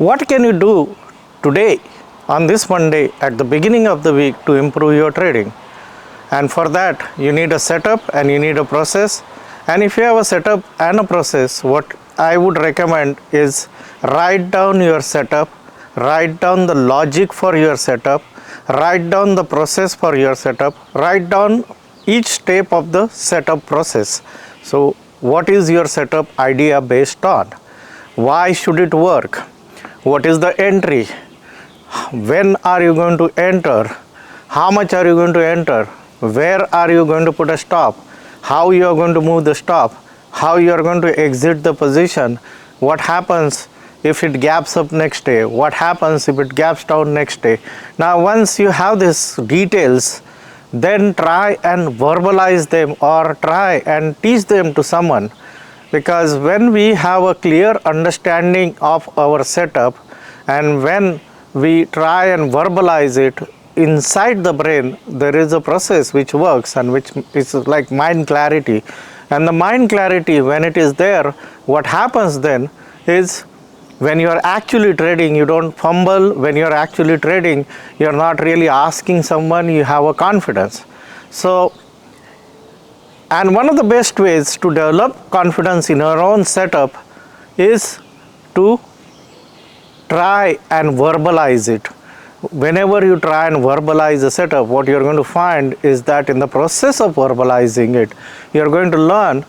What can you do today on this Monday at the beginning of the week to improve your trading? And for that you need a setup and you need a process. And if you have a setup and a process, what I would recommend is write down your setup, write down the logic for your setup, write down the process for your setup, write down each step of the setup process. So what is your setup idea based on? Why should it work? What is the entry? When are you going to enter? How much are you going to enter? Where are you going to put a stop? How you are going to move the stop? How you are going to exit the position? What happens if it gaps up next day? What happens if it gaps down next day? Now once you have these details, then try and verbalize them or try and teach them to someone. Because when we have a clear understanding of our setup and when we try and verbalize it inside the brain, there is a process which works and which is like mind clarity. And the mind clarity, when it is there, what happens then is when you are actually trading, you don't fumble. When you are actually trading, you are not really asking someone, you have a confidence. So, and one of the best ways to develop confidence in our own setup is to try and verbalize it. Whenever you try and verbalize a setup, what you are going to find is that in the process of verbalizing it, you are going to learn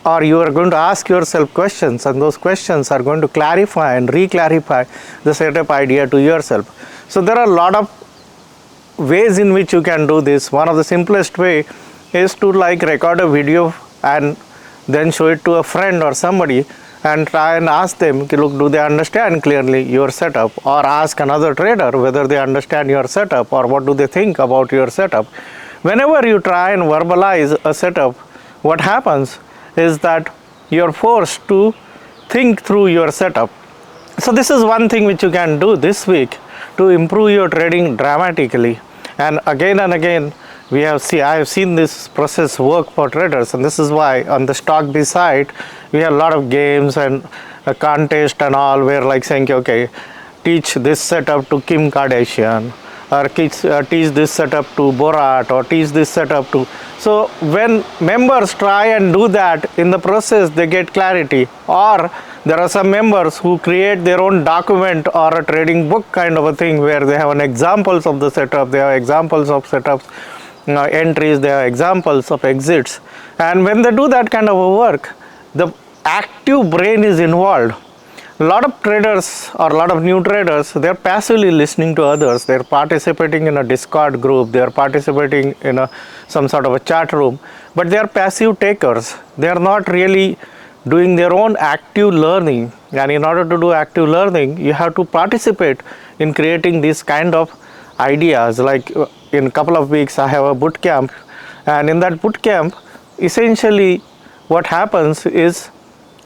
or you are going to ask yourself questions, and those questions are going to clarify and re-clarify the setup idea to yourself. So there are a lot of ways in which you can do this. One of the simplest way is to record a video and then show it to a friend or somebody and try and ask them, look, do they understand clearly your setup? Or ask another trader whether they understand your setup or what do they think about your setup. Whenever you try and verbalize a setup, what happens is that you're forced to think through your setup. So this is one thing which you can do this week to improve your trading dramatically. And again I have seen this process work for traders, and this is why on the Stockbee site we have a lot of games and a contest and all where saying, okay, teach this setup to Kim Kardashian, or teach this setup to Borat, or teach this setup to. So when members try and do that, in the process they get clarity. Or there are some members who create their own document or a trading book kind of a thing where they have an examples of the setup, they have examples of setups, entries, they have examples of exits. And when they do that kind of a work, the active brain is involved. A lot of traders or a lot of new traders, they are passively listening to others. They are participating in a Discord group, they are participating in some sort of a chat room, but they are passive takers. They are not really doing their own active learning. And in order to do active learning, you have to participate in creating these kind of ideas. Like in a couple of weeks I have a boot camp, and in that boot camp essentially what happens is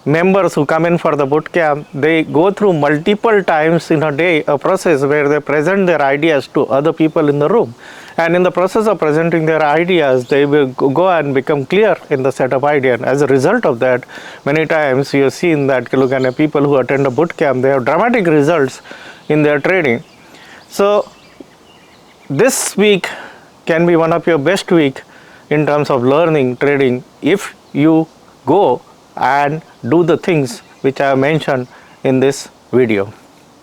members who come in for the boot camp, they go through multiple times in a day a process where they present their ideas to other people in the room. And in the process of presenting their ideas, they will go and become clear in the setup idea. And as a result of that, many times you have seen that people who attend a boot camp, they have dramatic results in their trading. So this week can be one of your best week in terms of learning trading if you go and do the things which I have mentioned in this video.